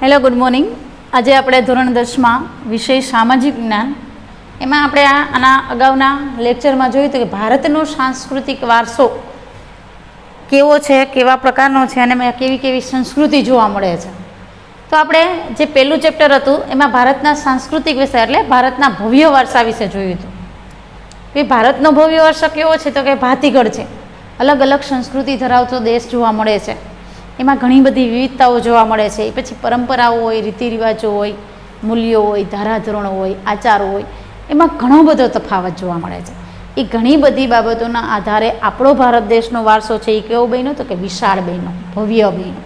Hello, good morning. આજે આપણે ધોરણ 10માં વિષય સામાજિક જ્ઞાન એમાં આપણે આના અગાઉના લેક્ચરમાં જોયું હતું કે ભારતનો સાંસ્કૃતિક વારસો કેવો છે, કેવા પ્રકારનો છે અને એમાં કેવી કેવી સંસ્કૃતિ જોવા મળે છે. તો આપણે જે પહેલું ચેપ્ટર હતું એમાં ભારતના સાંસ્કૃતિક વિષય એટલે ભારતના ભવ્ય વારસા વિશે જોયું હતું. કે ભારતનો ભવ્ય વારસો કેવો છે તો કે ભાતીગળ છે, અલગ અલગ સંસ્કૃતિ ધરાવતો દેશ જોવા મળે છે. એમાં ઘણી બધી વિવિધતાઓ જોવા મળે છે. એ પછી પરંપરાઓ હોય, રીતિ રિવાજો હોય, મૂલ્યો હોય, ધારાધોરણો હોય, આચારો હોય, એમાં ઘણો બધો તફાવત જોવા મળે છે. એ ઘણી બધી બાબતોના આધારે આપણો ભારત દેશનો વારસો છે એ કેવો બન્યો તો કે વિશાળ બન્યો, ભવ્ય બન્યો.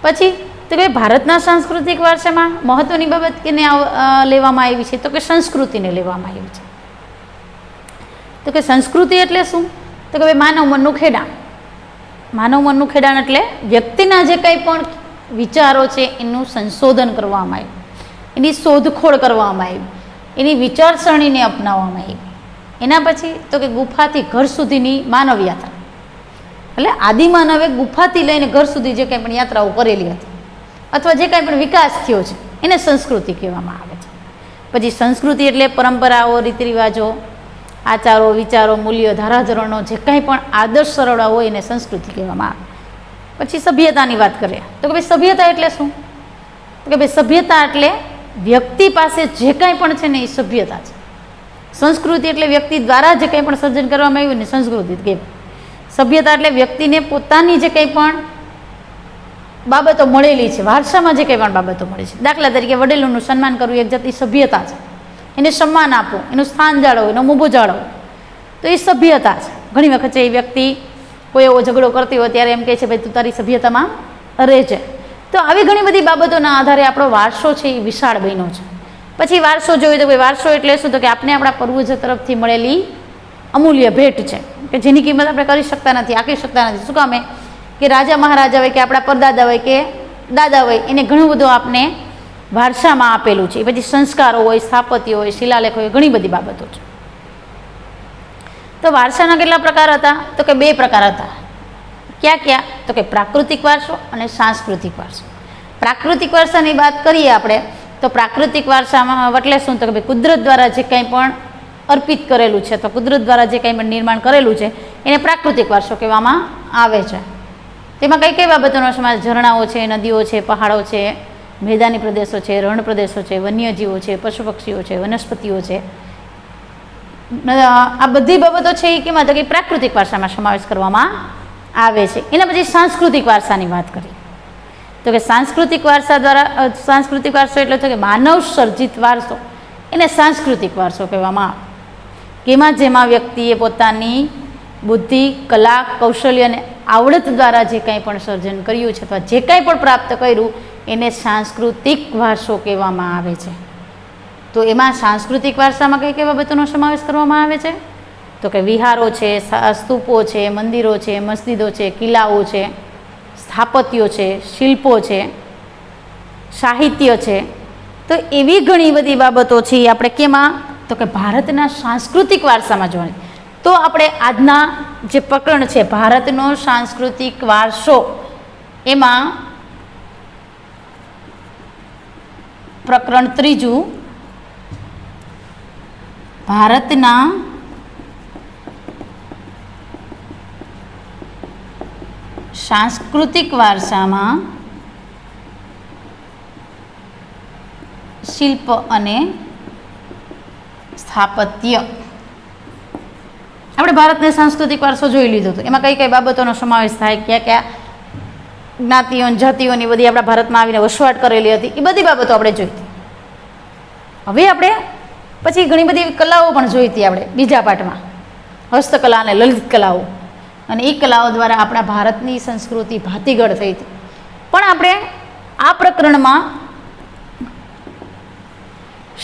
પછી તો કે ભારતના સાંસ્કૃતિક વારસામાં મહત્ત્વની બાબત કેને લેવામાં આવી છે તો કે સંસ્કૃતિને લેવામાં આવી છે. તો કે સંસ્કૃતિ એટલે શું તો કે ભાઈ માનવ મનનું ખેડાણ. માનવ મનનું ખેડાણ એટલે વ્યક્તિના જે કંઈ પણ વિચારો છે એનું સંશોધન કરવામાં આવ્યું, એની શોધખોળ કરવામાં આવી, એની વિચારસરણીને અપનાવવામાં આવી. એના પછી તો કે ગુફાથી ઘર સુધીની માનવ યાત્રા એટલે આદિમાનવે ગુફાથી લઈને ઘર સુધી જે કંઈ પણ યાત્રાઓ કરેલી હતી અથવા જે કંઈ પણ વિકાસ થયો છે એને સંસ્કૃતિ કહેવામાં આવે છે. પછી સંસ્કૃતિ એટલે પરંપરાઓ, રીતિ રિવાજો, આચારો, વિચારો, મૂલ્યો, ધારાધોરણો, જે કંઈ પણ આદર્શ સરળા હોય એને સંસ્કૃતિ કહેવામાં આવે. પછી સભ્યતાની વાત કરીએ તો કે ભાઈ સભ્યતા એટલે શું તો કે ભાઈ સભ્યતા એટલે વ્યક્તિ પાસે જે કંઈ પણ છે ને એ સભ્યતા છે. સંસ્કૃતિ એટલે વ્યક્તિ દ્વારા જે કંઈ પણ સર્જન કરવામાં આવ્યું ને સંસ્કૃતિ કહેવાય. સભ્યતા એટલે વ્યક્તિને પોતાની જે કંઈ પણ બાબતો મળેલી છે, વારસામાં જે કંઈ પણ બાબતો મળી છે. દાખલા તરીકે વડીલોનું સન્માન કરવું એક જાતની સભ્યતા છે. એને સન્માન આપવું, એનું સ્થાન જાળવવું, એનો મોભો જાળવવો, તો એ સભ્યતા છે. ઘણી વખત છે એ વ્યક્તિ કોઈ એવો ઝઘડો કરતી હોય ત્યારે એમ કહે છે ભાઈ તું તારી સભ્યતામાં રહે છે. તો આવી ઘણી બધી બાબતોના આધારે આપણો વારસો છે એ વિશાળ બન્યો છે. પછી વારસો જોઈએ તો ભાઈ વારસો એટલે શું તો કે આપણે આપણા પૂર્વજો તરફથી મળેલી અમૂલ્ય ભેટ છે કે જેની કિંમત આપણે કરી શકતા નથી, આંકી શકતા નથી. શું કામે કે રાજા મહારાજા હોય કે આપણા પરદાદા હોય કે દાદા હોય એને ઘણું બધું આપણે વારસામાં આપેલું છે. પછી સંસ્કારો હોય, સ્થાપત્યો હોય, શિલાલેખો હોય, ઘણી બધી બાબતો છે. તો વારસાના કેટલા પ્રકાર હતા તો કે 2 પ્રકાર હતા. ક્યાં ક્યાં તો કે પ્રાકૃતિક વારસો અને સાંસ્કૃતિક વારસો. પ્રાકૃતિક વારસાની વાત કરીએ આપણે તો પ્રાકૃતિક વારસામાં એટલે શું તો કે ભાઈ કુદરત દ્વારા જે કંઈ પણ અર્પિત કરેલું છે તો કુદરત દ્વારા જે કંઈ પણ નિર્માણ કરેલું છે એને પ્રાકૃતિક વારસો કહેવામાં આવે છે. તેમાં કઈ કઈ બાબતોનો સમાવેશ ઝરણાઓ છે, નદીઓ છે, પહાડો છે, મેદાની પ્રદેશો છે, રણ પ્રદેશો છે, વન્યજીવો છે, પશુ પક્ષીઓ છે, વનસ્પતિઓ છે. આ બધી બાબતો છે એ કેમાં તો કે પ્રાકૃતિક વારસામાં સમાવેશ કરવામાં આવે છે. એના પછી સાંસ્કૃતિક વારસાની વાત કરીએ તો કે સાંસ્કૃતિક વારસા દ્વારા સાંસ્કૃતિક વારસો એટલે તો કે માનવ સર્જિત વારસો એને સાંસ્કૃતિક વારસો કહેવામાં આવે. જેમાં વ્યક્તિએ પોતાની બુદ્ધિ, કલા, કૌશલ્ય અને આવડત દ્વારા જે કંઈ પણ સર્જન કર્યું છે અથવા જે કંઈ પણ પ્રાપ્ત કર્યું એને સાંસ્કૃતિક વારસો કહેવામાં આવે છે. તો એમાં સાંસ્કૃતિક વારસામાં કઈ કઈ બાબતોનો સમાવેશ કરવામાં આવે છે તો કે વિહારો છે, સ્તૂપો છે, મંદિરો છે, મસ્જિદો છે, કિલ્લાઓ છે, સ્થાપત્યો છે, શિલ્પો છે, સાહિત્ય છે. તો એવી ઘણી બધી બાબતો છે એ આપણે કેમાં તો કે ભારતના સાંસ્કૃતિક વારસામાં જોવાની. તો આપણે આજના જે પ્રકરણ છે ભારતનો સાંસ્કૃતિક વારસો એમાં પ્રકરણ 3 ભારતના સાંસ્કૃતિક વારસામાં શિલ્પ અને સ્થાપત્ય. આપણે ભારતને સાંસ્કૃતિક વારસો જોઈ લીધો હતો. એમાં કઈ કઈ બાબતોનો સમાવેશ થાય, ક્યાં ક્યાં જ્ઞાતિઓ જાતિઓની બધી આપણા ભારતમાં આવીને વસવાટ કરેલી હતી એ બધી બાબતો આપણે જોઈ હતી. હવે આપણે પછી ઘણી બધી કલાઓ પણ જોઈ હતી આપણે બીજા પાઠમાં, હસ્તકલા અને લલિત કલાઓ, અને એ કલાઓ દ્વારા આપણા ભારતની સંસ્કૃતિ ભાતીગળ થઈ હતી. પણ આપણે આ પ્રકરણમાં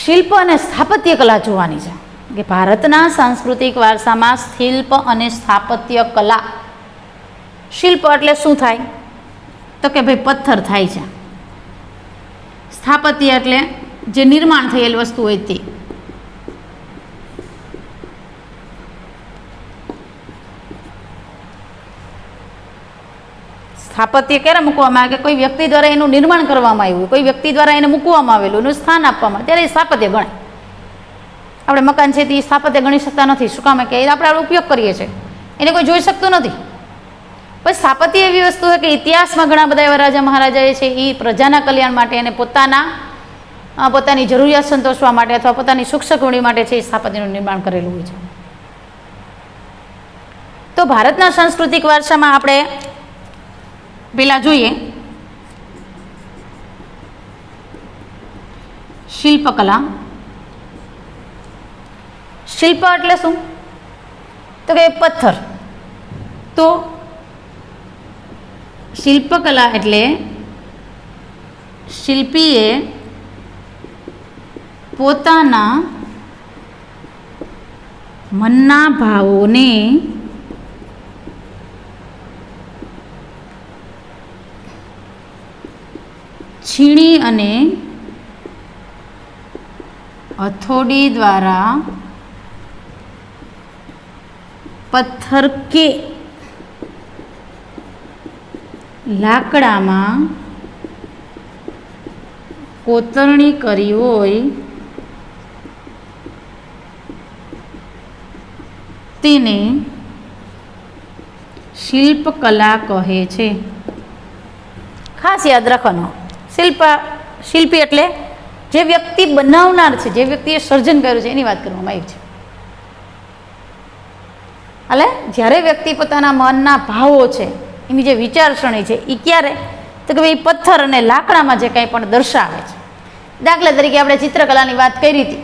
શિલ્પ અને સ્થાપત્ય કલા જોવાની છે કે ભારતના સાંસ્કૃતિક વારસામાં શિલ્પ અને સ્થાપત્ય કલા. શિલ્પ એટલે શું થાય તો કે ભાઈ પથ્થર થાય છે. સ્થાપત્ય એટલે જે નિર્માણ થયેલ વસ્તુ હોય તે. સ્થાપત્ય ક્યારે મૂકવામાં આવે કે કોઈ વ્યક્તિ દ્વારા એનું નિર્માણ કરવામાં આવ્યું, કોઈ વ્યક્તિ દ્વારા એને મૂકવામાં આવેલું, એનું સ્થાન આપવામાં, ત્યારે એ સ્થાપત્ય ગણાય. આપણે મકાન છે તે સ્થાપત્ય ગણી શકતા નથી. શું કામ કે આપણે ઉપયોગ કરીએ છીએ, એને કોઈ જોઈ શકતું નથી. પછી સ્થાપત્ય એવી વસ્તુ છે કે ઇતિહાસમાં ઘણા બધા એવા રાજા મહારાજાએ છે એ પ્રજાના કલ્યાણ માટે અને પોતાની જરૂરિયાત સંતોષવા માટે અથવા પોતાની સુખ સગવડી માટે છે એ સ્થાપત્યનું નિર્માણ કરેલું હોય છે. તો ભારતના સાંસ્કૃતિક વારસામાં આપણે પેલા જોઈએ શિલ્પકલા. શિલ્પ એટલે શું? તો કે પથ્થર. તો શિલ્પકલા એટલે શિલ્પીએ પોતાના મનના ભાવોને છીણી અને હથોડી દ્વારા પથ્થર કે લાકડામાં કોતરણી કરી હોય તેને શિલ્પકલા કહે છે. ખાસ યાદ રાખવાનું, શિલ્પી એટલે જે વ્યક્તિ બનાવનાર છે, જે વ્યક્તિએ સર્જન કર્યું છે એની વાત કરવામાં આવી છે. એટલે જ્યારે વ્યક્તિ પોતાના મનના ભાવો છે, એની જે વિચારસરણી છે એ ક્યારે, તો કે ભાઈ પથ્થર અને લાકડામાં જે કંઈ પણ દર્શાવે છે. દાખલા તરીકે આપણે ચિત્રકલાની વાત કરી હતી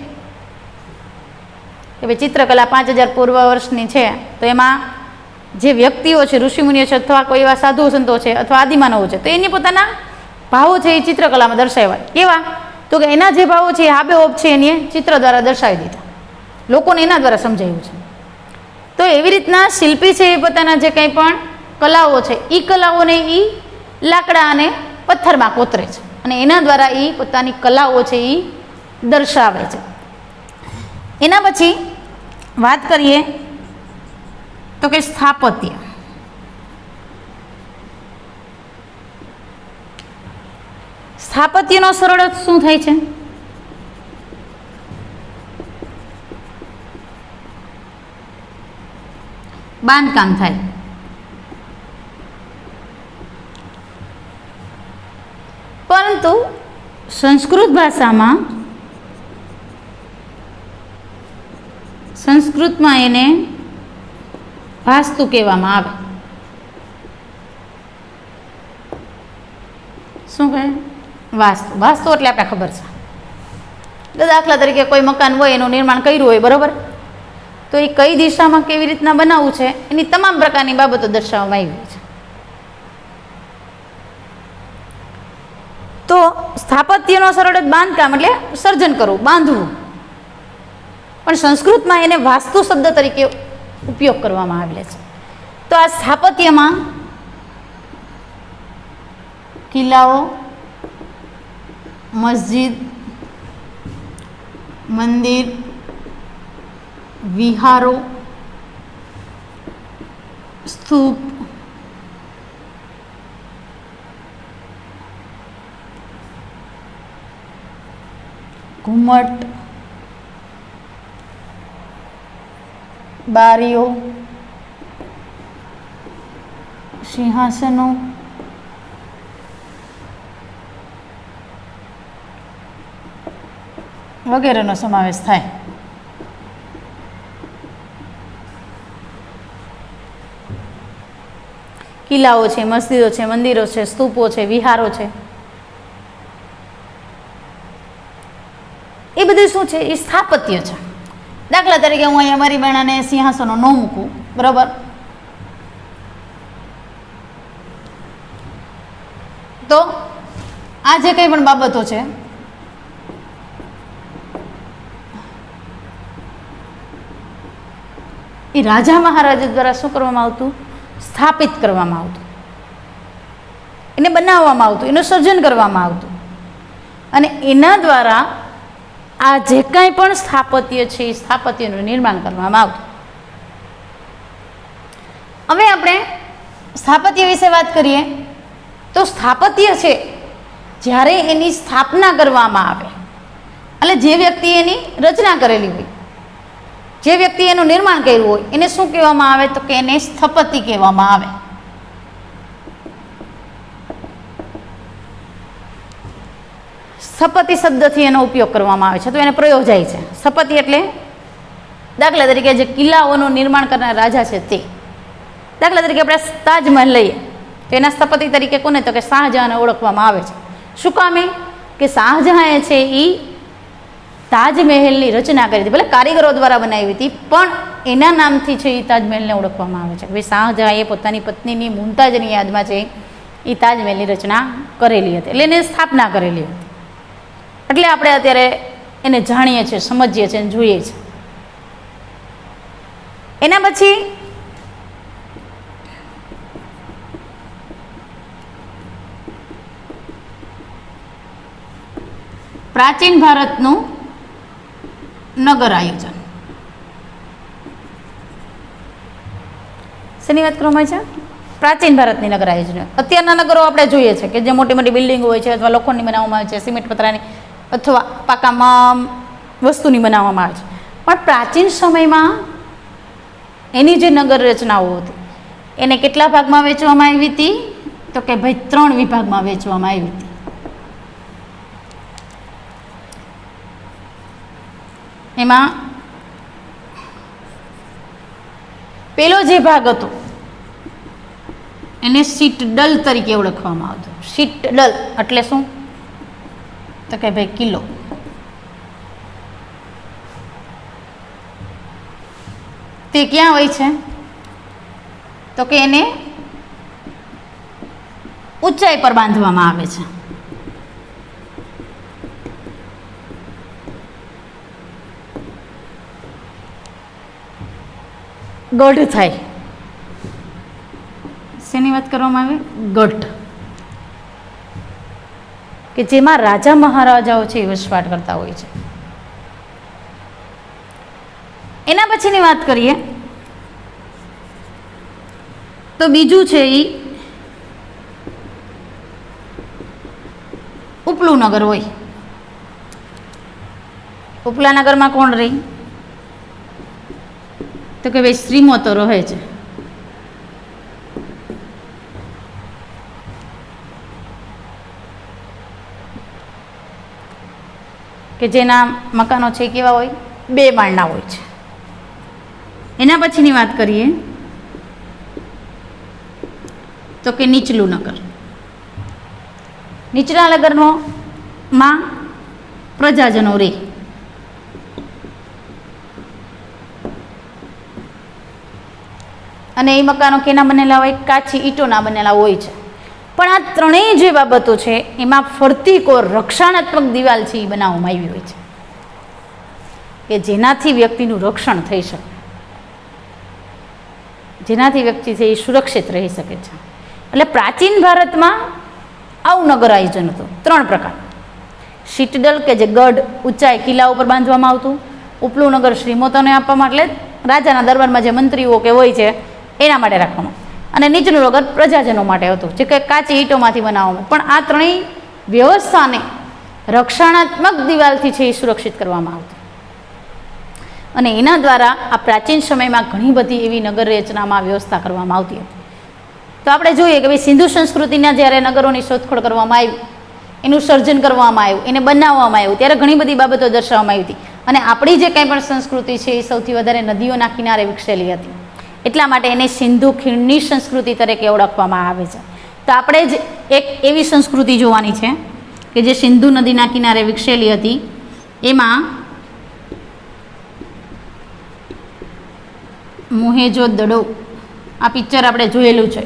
કે ભાઈ ચિત્રકલા 5000 પૂર્વ વર્ષની છે, તો એમાં જે વ્યક્તિઓ છે, ઋષિમુનિઓ છે અથવા કોઈ એવા સાધુ સંતો છે અથવા આદિમાનવો છે, તો એની પોતાના ભાવો છે એ ચિત્રકલામાં દર્શાવ્યા. કેવા? તો કે એના જે ભાવો છે એ આબેહૂબ છે એને ચિત્ર દ્વારા દર્શાવી દીધા, લોકોને એના દ્વારા સમજાયું છે. તો એવી રીતના શિલ્પી છે એ પોતાના જે કંઈ પણ કલાઓ છે એ કલાઓને એ લાકડા અને પથ્થરમાં કોતરે છે અને એના દ્વારા એ પોતાની કલાઓ છે એ દર્શાવે છે. એના પછી વાત કરીએ તો કે સ્થાપત્ય. સ્થાપત્યનો સરળ અર્થ શું થાય છે? બાંધકામ થાય. પરંતુ સંસ્કૃત ભાષામાં, સંસ્કૃતમાં એને વાસ્તુ કહેવામાં આવે. શું કહે? વાસ્તુ. વાસ્તુ એટલે આપણે ખબર છે. દાખલા તરીકે કોઈ મકાન હોય એનું નિર્માણ કર્યું હોય, બરોબર, તો એ કઈ દિશામાં કેવી રીતના બનાવવું છે એની તમામ પ્રકારની બાબતો દર્શાવવામાં આવી છે. તો સ્થાપત્યનો સરળ બાંધકામ એટલે સર્જન કરવું, બાંધવું. પણ સંસ્કૃતમાં એને વાસ્તુ શબ્દ તરીકે ઉપયોગ કરવામાં આવેલો છે. તો આ સ્થાપત્યમાં કિલ્લાઓ, મસ્જિદ, મંદિર, વિહારો, સ્તૂપ, ઘુમ્મટ, બારીઓ, સિંહાસનો, વગેરેનો સમાવેશ થાય. કિલ્લાઓ છે, મસ્જિદો છે, મંદિરો છે, સ્તૂપો છે, વિહારો છે, એ બધું શું છે? એ સ્થાપત્ય છે. દાખલા તરીકે હું અહીંયા મારી બેણાને સિંહાસનો ન મૂકું, બરાબર, તો આ જે કંઈ પણ બાબતો છે એ રાજા મહારાજા દ્વારા શું કરવામાં આવતું? સ્થાપિત કરવામાં આવતું, એને બનાવવામાં આવતું, એનું સર્જન કરવામાં આવતું અને એના દ્વારા આ જે કાંઈ પણ સ્થાપત્ય છે એ સ્થાપત્યનું નિર્માણ કરવામાં આવતું. હવે આપણે સ્થાપત્ય વિશે વાત કરીએ તો સ્થાપત્ય છે જ્યારે એની સ્થાપના કરવામાં આવે, એટલે જે વ્યક્તિ એની રચના કરેલી હોય, જે વ્યક્તિ એનું નિર્માણ કર્યું હોય, એને શું કહેવામાં આવે? તો કે એને સ્થપતિ કહેવામાં આવે. સ્થપતિ શબ્દથી એનો ઉપયોગ કરવામાં આવે છે, તો એને પ્રયોજાય છે. સ્થપતિ એટલે દાખલા તરીકે જે કિલ્લાઓનું નિર્માણ કરનાર રાજા છે તે, દાખલા તરીકે આપણે તાજમહેલ લઈએ તો એના સ્થપતિ તરીકે કોને? તો કે શાહજહાંને ઓળખવામાં આવે છે. શું કામે? કે શાહજહાંએ છે એ તાજમહેલની રચના કરી હતી, ભલે કારીગરો દ્વારા બનાવી હતી, પણ એના નામથી છે એ તાજમહેલને ઓળખવામાં આવે છે. ભાઈ શાહજહાંએ પોતાની પત્નીની મુમતાજની યાદમાં છે એ તાજમહેલની રચના કરેલી હતી, એટલે એને સ્થાપના કરેલી હતી. એટલે આપણે અત્યારે એને જાણીએ છીએ, સમજીએ છીએ અને જોઈએ છીએ. એના પછી પ્રાચીન ભારતનું નગર આયોજન. શેની વાત કરવામાં આવે છે? પ્રાચીન ભારતની નગર આયોજન. અત્યારના નગરો આપણે જોઈએ છે કે જે મોટી મોટી બિલ્ડિંગો હોય છે, અથવા લોખંડની બનાવવામાં આવે છે, સિમેન્ટ પતરાની અથવા પાકામાં વસ્તુની બનાવવામાં આવે છે. પણ પ્રાચીન સમયમાં એની જે નગર રચનાઓ હતી એને કેટલા ભાગમાં વહેંચવામાં આવી હતી? તો કે ભાઈ 3 વિભાગમાં વહેંચવામાં આવી હતી. એમાં પેલો જે ભાગ હતો એને સીટડલ તરીકે ઓળખવામાં આવતો. સીટડલ એટલે શું? તો કે ભાઈ કિલ્લો. તે ક્યાં હોય છે? તો કે એને ઊંચાઈ પર બાંધવામાં આવે છે. ગઢ થાય. શેની વાત કરવામાં આવે? ગઢ. કે જેમાં રાજા મહારાજાઓ છે એ વસવાટ કરતા હોય છે. એના પછીની વાત કરીએ તો બીજું છે એ ઉપલું નગર હોય. ઉપલા નગરમાં કોણ રહી? તો કે ભાઈ શ્રીમંતો રહે છે. કે જેના મકાનો છે કેવા હોય? 2 માળના હોય છે. એના પછીની વાત કરીએ તો કે નીચલું નગર. નીચલા નગરનો માં પ્રજાજનો રહે. અને એ મકાનો કેના બનેલા હોય? કાચી ઈંટોના બનેલા હોય છે. પણ આ ત્રણેય જે બાબતો છે એમાં ફરતી કોર રક્ષણાત્મક દિવાલ છે એ બનાવવામાં આવી હોય છે કે જેનાથી વ્યક્તિનું રક્ષણ થઈ શકે, જેનાથી વ્યક્તિ છે એ સુરક્ષિત રહી શકે છે. એટલે પ્રાચીન ભારતમાં આવું નગર આયોજન હતું. 3 પ્રકાર. સીટડલ કે જે ગઢ ઊંચાઈ કિલ્લા ઉપર બાંધવામાં આવતું. ઉપલું નગર શ્રીમંતોને આપવામાં, એટલે રાજાના દરબારમાં જે મંત્રીઓ કે હોય છે એના માટે રાખવામાં. અને નીચલું નગર પ્રજાજનો માટે હતું, જે કંઈ કાચી ઈંટોમાંથી બનાવવામાં. પણ આ ત્રણેય વ્યવસ્થાને રક્ષણાત્મક દિવાલથી છે એ સુરક્ષિત કરવામાં આવતી. અને એના દ્વારા આ પ્રાચીન સમયમાં ઘણી બધી એવી નગર રચનામાં વ્યવસ્થા કરવામાં આવતી હતી. તો આપણે જોઈએ કે ભાઈ સિંધુ સંસ્કૃતિના જ્યારે નગરોની શોધખોળ કરવામાં આવી, એનું સર્જન કરવામાં આવ્યું, એને બનાવવામાં આવ્યું, ત્યારે ઘણી બધી બાબતો દર્શાવવામાં આવી હતી. અને આપણી જે કંઈ પણ સંસ્કૃતિ છે એ સૌથી વધારે નદીઓના કિનારે વિકસેલી હતી. એટલા માટે એને સિંધુ ખીણની સંસ્કૃતિ તરીકે ઓળખવામાં આવે છે. તો આપણે જ એક એવી સંસ્કૃતિ જોવાની છે કે જે સિંધુ નદીના કિનારે વિકસેલી હતી. એમાં મોહેજો-દડો આ પિક્ચર આપણે જોયેલું છે.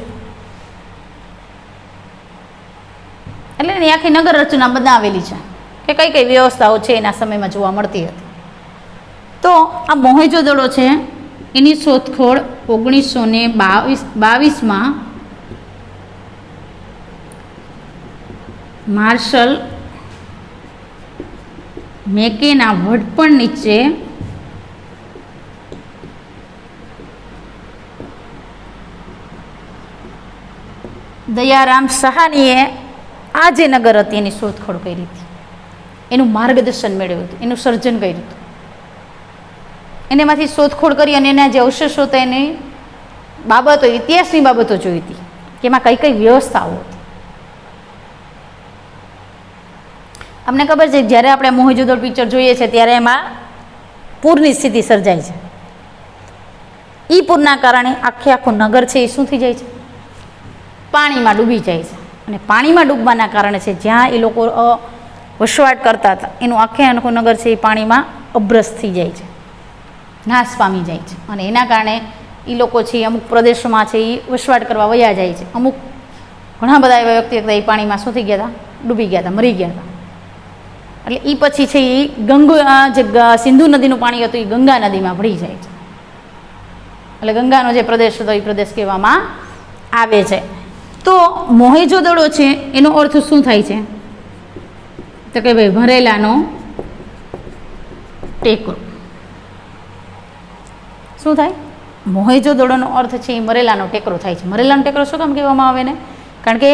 એટલે એની આખી નગર રચના બનાવેલી છે કે કઈ કઈ વ્યવસ્થાઓ છે એના સમયમાં જોવા મળતી હતી. તો આ મોહેજો-દડો છે એની શોધખોળ 1922માં માર્શલ મેકેના વડપણ નીચે દયારામ સહાનીએ આ જે નગર હતી એની શોધખોળ કરી હતી, એનું માર્ગદર્શન મેળવ્યું હતું, એનું સર્જન કર્યું હતું. એને એમાંથી શોધખોળ કરી અને એના જે અવશેષો હતા એની બાબતો, ઇતિહાસની બાબતો જોઈ હતી કે એમાં કઈ કઈ વ્યવસ્થાઓ હતી. અમને ખબર છે જ્યારે આપણે મોહેંજો-દડો પિક્ચર જોઈએ છીએ ત્યારે એમાં પૂરની સ્થિતિ સર્જાય છે. એ પૂરના કારણે આખું નગર છે એ શું થઈ જાય છે? પાણીમાં ડૂબી જાય છે. અને પાણીમાં ડૂબવાના કારણે છે જ્યાં એ લોકો વસવાટ કરતા હતા એનું આખું નગર છે એ પાણીમાં અભ્રસ્ત થઈ જાય છે, નાશ પામી જાય છે. અને એના કારણે એ લોકો છે અમુક પ્રદેશોમાં છે એ વસવાટ કરવા વયા જાય છે. અમુક ઘણા બધા એવા વ્યક્તિ હતા એ પાણીમાં શું થઈ ગયા હતા? ડૂબી ગયા હતા, મરી ગયા હતા. એટલે એ પછી છે એ જે સિંધુ નદીનું પાણી હતું એ ગંગા નદીમાં ભળી જાય છે. એટલે ગંગાનો જે પ્રદેશ હતો એ પ્રદેશ કહેવામાં આવે છે. તો મોહેંજો-દડો છે એનો અર્થ શું થાય છે? તો કે ભાઈ ભરેલાનો ટેકરો. શું થાય? મોહેંજો-દડોનો અર્થ છે એ મરેલાનો ટેકરો થાય છે. મરેલાનો ટેકરો શું કામ કહેવામાં આવે ને? કારણ કે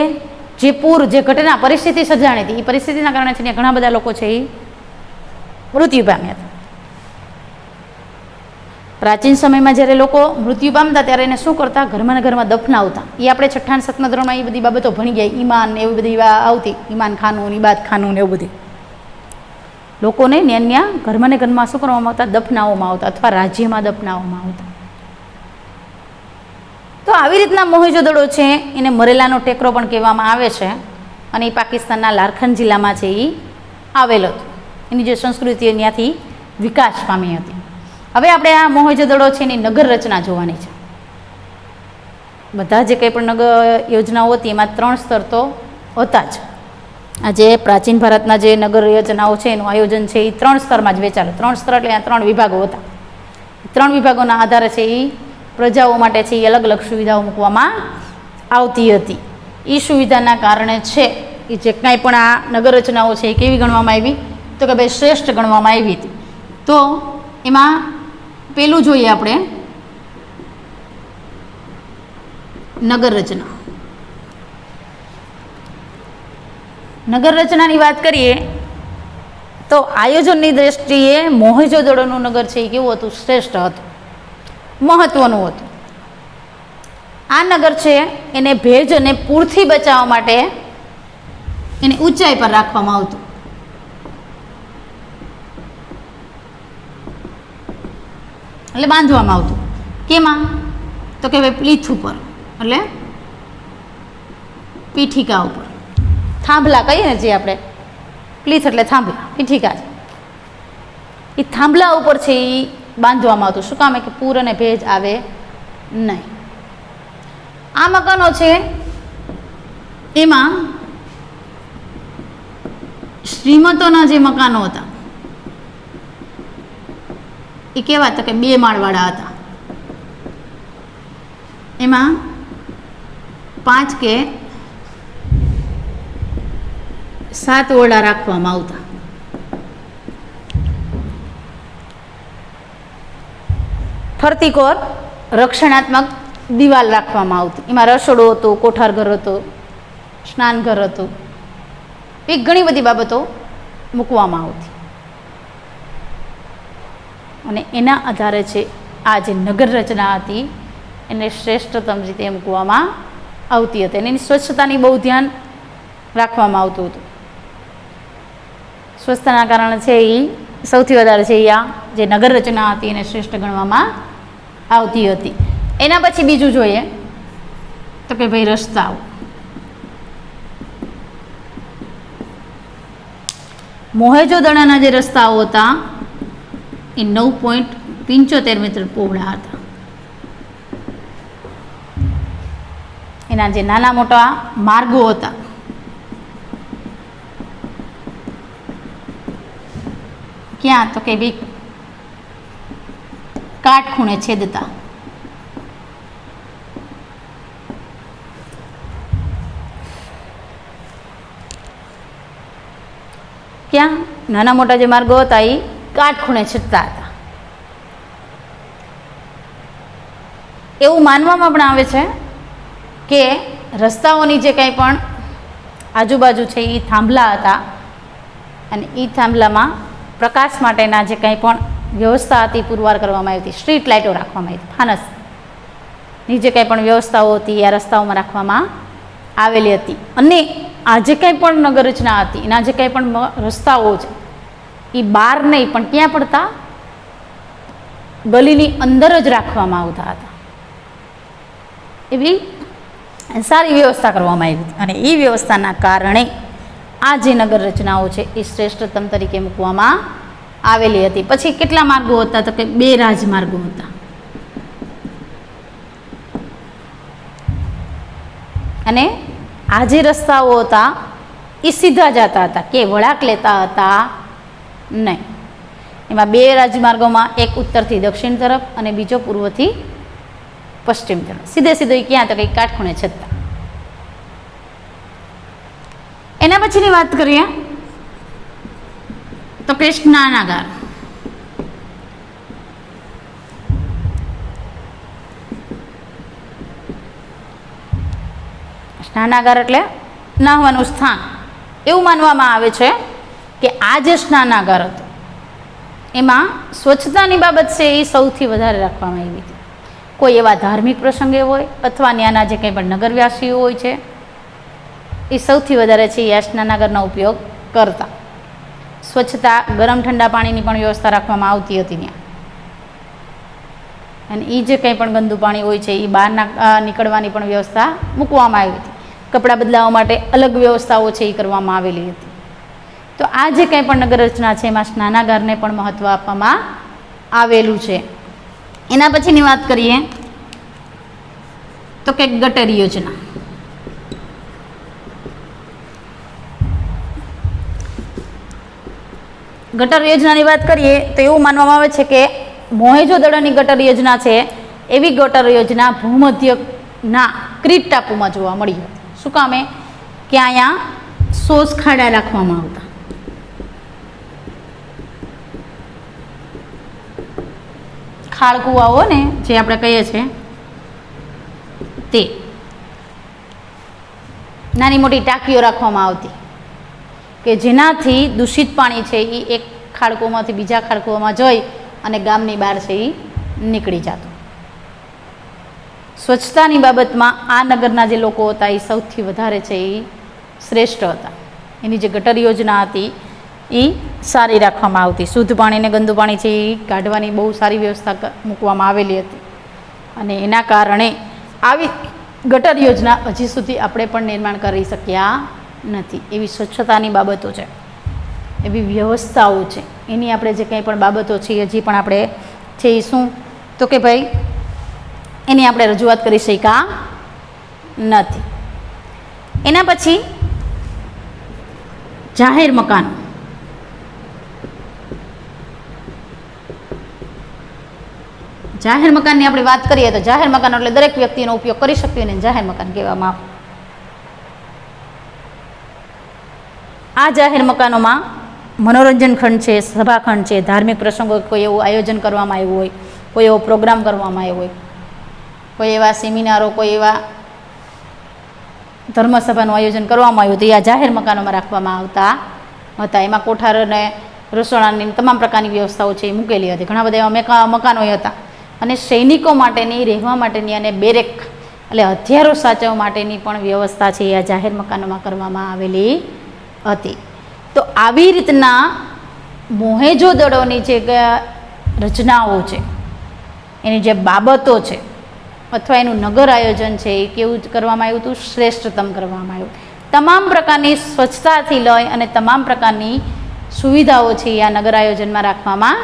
જે પૂર, જે ઘટના, પરિસ્થિતિ સર્જાણી હતી એ પરિસ્થિતિના કારણે છે ને ઘણા બધા લોકો છે એ મૃત્યુ પામ્યા હતા. પ્રાચીન સમયમાં જ્યારે લોકો મૃત્યુ પામતા ત્યારે એને શું કરતા? ઘરમાં ને ઘરમાં દફનાવતા. એ આપણે છઠ્ઠા અને સાતમા ધોરણમાં એ બધી બાબતો ભણી ગયા. ઈમાન ને એવી બધી આવતી, ઈમાન ખાનું, ઈબાદ ખાનું ને એવું બધી. લોકોને ન્યા ઘરમાં ને ઘરમાં શું કરવામાં આવતા? દફનાવવામાં આવતા અથવા રાજ્યમાં દફનાવવામાં આવતા. તો આવી રીતના મોહેંજો-દડો છે એને મરેલાનો ટેકરો પણ કહેવામાં આવે છે. અને એ પાકિસ્તાનના લારખન જિલ્લામાં છે એ આવેલો હતો. એની જે સંસ્કૃતિ ત્યાંથી વિકાસ પામી હતી. હવે આપણે આ મોહેંજો-દડો છે એની નગર રચના જોવાની છે. બધા જે કંઈ પણ નગર યોજનાઓ હતી એમાં 3 સ્તર તો હતા જ. આ જે પ્રાચીન ભારતના જે નગર યોજનાઓ છે એનું આયોજન છે એ 3 સ્તરમાં જ વેચાયેલું. 3 સ્તર એટલે આ 3 વિભાગો હતા. 3 વિભાગોના આધારે છે એ પ્રજાઓ માટે છે એ અલગ અલગ સુવિધાઓ મૂકવામાં આવતી હતી. એ સુવિધાના કારણે છે એ જે કાંઈ પણ આ નગર રચનાઓ છે એ કેવી ગણવામાં આવી? તો કે ભાઈ શ્રેષ્ઠ ગણવામાં આવી હતી. તો એમાં પેલું જોઈએ આપણે નગર રચના. નગર રચનાની વાત કરીએ તો આયોજનની દ્રષ્ટિએ મોહેંજો-દડોનું નગર છે એ કેવું હતું? શ્રેષ્ઠ હતું, મહત્વનું હતું. આ નગર છે એને ભેજ અને પૂરથી બચાવવા માટે એને ઊંચાઈ પર રાખવામાં આવતું. એટલે બાંધવામાં આવતું. કેમાં? તો કે ભાઈ પ્લીથ ઉપર, એટલે પીઠિકા ઉપર. થાંભલા કહીએ ને જે આપણે, પ્લીથ એટલે થાંભલા, પીઠિકા છે. એ થાંભલા ઉપર છે એ બાંધવામાં આવતું. શું કામ? કે પૂર અને ભેજ આવે નહીં. આ મકાનો છે એમાં શ્રીમંતોના જે મકાનો હતા એ કેવા હતા? કે 2 માળવાળા હતા. એમાં 5 કે 7 ઓરડા રાખવામાં આવતા. ફરતી કોર રક્ષણાત્મક દિવાલ રાખવામાં આવતી. એમાં રસોડું હતું, કોઠાર ઘર હતું, સ્નાન ઘર હતું, એ ઘણી બધી બાબતો મૂકવામાં આવતી. અને એના આધારે છે આ જે નગર રચના હતી એને શ્રેષ્ઠતમ રીતે મૂકવામાં આવતી હતી. અને એની સ્વચ્છતાની બહુ ધ્યાન રાખવામાં આવતું હતું. સ્વચ્છતાના કારણે છે એ સૌથી વધારે છે એ આ જે નગર રચના હતી એને શ્રેષ્ઠ ગણવામાં આવતી હતી. એના પછી બીજું જોઈએ તો કે ભાઈ રસ્તાઓ. મોહેંજો-દડોના જે રસ્તાઓ હતા એ 9.75 મીટર પહોળા હતા. એના જે નાના મોટા માર્ગો હતા ક્યાં? તો કે ભાઈ કાટખૂણે છેદતા. ક્યાં? નાના મોટા જે માર્ગો હતા એ કાટખૂણે છેદતા હતા. એવું માનવામાં પણ આવે છે કે રસ્તાઓની જે કંઈ પણ આજુબાજુ છે એ થાંભલા હતા અને એ થાંભલામાં પ્રકાશ માટેના જે કંઈ પણ વ્યવસ્થા હતી પુરવાર કરવામાં આવી હતી. સ્ટ્રીટ લાઇટો રાખવામાં આવી હતી, ફાનસની જે કંઈ પણ વ્યવસ્થાઓ હતી આ રસ્તાઓમાં રાખવામાં આવેલી હતી. અને આ જે કંઈ પણ નગર રચના હતી એના જે કંઈ પણ રસ્તાઓ છે એ બહાર નહીં પણ ક્યાં પડતા, ગલીની અંદર જ રાખવામાં આવતા હતા. એવી સારી વ્યવસ્થા કરવામાં આવી હતી અને એ વ્યવસ્થાના કારણે આ જે નગર રચનાઓ છે એ શ્રેષ્ઠતમ તરીકે મૂકવામાં આવેલી હતી. પછી કેટલા માર્ગો હતા? તો કે 2 રાજમાર્ગો હતા. અને આ જે રસ્તાઓ હતા એ સીધા જતા હતા, કે વળાંક લેતા હતા નહીં. એમાં 2 રાજમાર્ગોમાં એક ઉત્તરથી દક્ષિણ તરફ અને બીજો પૂર્વથી પશ્ચિમ તરફ. સીધે સીધો એ ક્યાં? તો કંઈ કાટખૂણે છતાં. એના પછીની વાત કરીએ તો કે સ્નાનાગાર. સ્નાનાગાર એટલે નાહવાનું સ્થાન. એવું માનવામાં આવે છે કે આ જે સ્નાનાગાર હતો એમાં સ્વચ્છતાની બાબત છે એ સૌથી વધારે રાખવામાં આવી હતી. કોઈ એવા ધાર્મિક પ્રસંગે હોય અથવા ત્યાંના જે કંઈ પણ નગરવાસીઓ હોય છે એ સૌથી વધારે છે એ આ સ્નાનાગારનો ઉપયોગ કરતા. સ્વચ્છતા, ગરમ ઠંડા પાણીની પણ વ્યવસ્થા રાખવામાં આવતી હતી ત્યાં. અને એ જે કંઈ પણ ગંદુ પાણી હોય છે એ બહાર નીકળવાની પણ વ્યવસ્થા મૂકવામાં આવી હતી. કપડાં બદલાવવા માટે અલગ વ્યવસ્થાઓ છે એ કરવામાં આવેલી હતી. તો આ જે કંઈ પણ નગર રચના છે એમાં સ્નાનાગારને પણ મહત્ત્વ આપવામાં આવેલું છે. એના પછીની વાત કરીએ તો કે ગટર યોજના. ગટર યોજનાની વાત કરીએ તો એવું માનવામાં આવે છે કે મોહેજો-દડોની ગટર યોજના છે એવી ગટર યોજના ભૂમધ્યના ક્રીટ ટાપુમાં જોવા મળી હતી. શું કામે? કે અહીંયા સોસ ખાડા રાખવામાં આવતા. ખાળ કૂવાઓ ને જે આપણે કહીએ છીએ તે નાની મોટી ટાંકીઓ રાખવામાં આવતી કે જેનાથી દૂષિત પાણી છે એ એક ખાડકૂવામાંથી બીજા ખાડકૂવામાં જઈ અને ગામની બહાર છે એ નીકળી જતું. સ્વચ્છતાની બાબતમાં આ નગરના જે લોકો હતા એ સૌથી વધારે છે એ શ્રેષ્ઠ હતા. એની જે ગટર યોજના હતી એ સારી રાખવામાં આવતી. શુદ્ધ પાણી ને ગંદુ પાણી છે એ કાઢવાની બહુ સારી વ્યવસ્થા મૂકવામાં આવેલી હતી. અને એના કારણે આવી ગટર યોજના હજી સુધી આપણે પણ નિર્માણ કરી શક્યા નથી. એવી સ્વચ્છતાની બાબતો છે, એવી વ્યવસ્થાઓ છે, એની આપણે જે કંઈ પણ બાબતો છે હજી પણ આપણે છે એ શું તો કે ભાઈ એની આપણે રજૂઆત કરી શક્યા નથી. એના પછી જાહેર મકાનો. જાહેર મકાનની આપણે વાત કરીએ તો જાહેર મકાનો એટલે દરેક વ્યક્તિનો ઉપયોગ કરી શકતી હોય ને જાહેર મકાન કહેવામાં આવે. આ જાહેર મકાનોમાં મનોરંજન ખંડ છે, સભાખંડ છે, ધાર્મિક પ્રસંગો કોઈ એવું આયોજન કરવામાં આવ્યું હોય, કોઈ એવો પ્રોગ્રામ કરવામાં આવ્યો હોય, કોઈ એવા સેમિનારો, કોઈ એવા ધર્મસભાનું આયોજન કરવામાં આવ્યું તો એ આ જાહેર મકાનોમાં રાખવામાં આવતા હતા. એમાં કોઠાર અને રસોડાની તમામ પ્રકારની વ્યવસ્થાઓ છે એ મૂકેલી હતી. ઘણા બધા એવા મકાનો હતા અને સૈનિકો માટેની રહેવા માટેની અને બેરેક એટલે હથિયારો સાચવવા માટેની પણ વ્યવસ્થા છે એ આ જાહેર મકાનોમાં કરવામાં આવેલી હતી. તો આવી રીતના મોહેજો-દડોની જે રચનાઓ છે, એની જે બાબતો છે અથવા એનું નગર આયોજન છે એ કેવું કરવામાં આવ્યું હતું? શ્રેષ્ઠતમ કરવામાં આવ્યું. તમામ પ્રકારની સ્વચ્છતાથી લઈ અને તમામ પ્રકારની સુવિધાઓ છે એ આ નગર આયોજનમાં રાખવામાં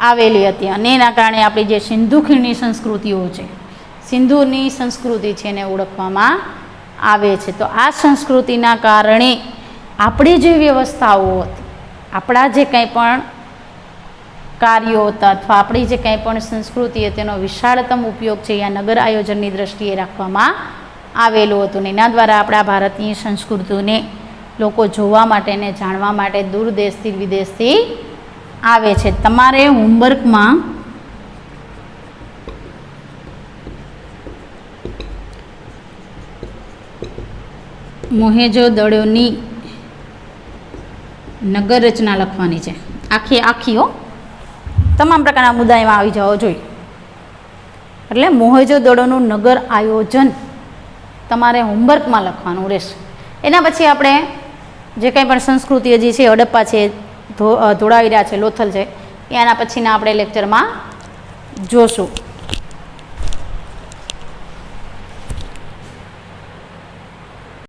આવેલી હતી. અને એના કારણે આપણી જે સિંધુ ખીણની સંસ્કૃતિઓ છે, સિંધુની સંસ્કૃતિ છે એને ઓળખવામાં આવે છે. તો આ સંસ્કૃતિના કારણે આપણી જે વ્યવસ્થાઓ હતી, આપણા જે કંઈ પણ કાર્યો હતા અથવા આપણી જે કંઈ પણ સંસ્કૃતિ હતી તેનો વિશાળતમ ઉપયોગ છે આ નગર આયોજનની દ્રષ્ટિએ રાખવામાં આવેલું હતું. ને એના દ્વારા આપણા ભારતની સંસ્કૃતિને લોકો જોવા માટે ને જાણવા માટે દૂર દેશથી વિદેશથી આવે છે. તમારે હોમવર્કમાં મોહેંજો-દડોની નગર રચના લખવાની છે, આખી તમામ પ્રકારના મુદ્દા એમાં આવી જવા જોઈએ. એટલે મોહેંજો-દડોનું નગર આયોજન તમારે હોમવર્કમાં લખવાનું રહેશે. એના પછી આપણે જે કંઈ પણ સંસ્કૃતિ હજી છે, હડપ્પા છે, ધોળાવીરા છે, લોથલ છે, એ આના પછીના આપણે લેક્ચરમાં જોશું.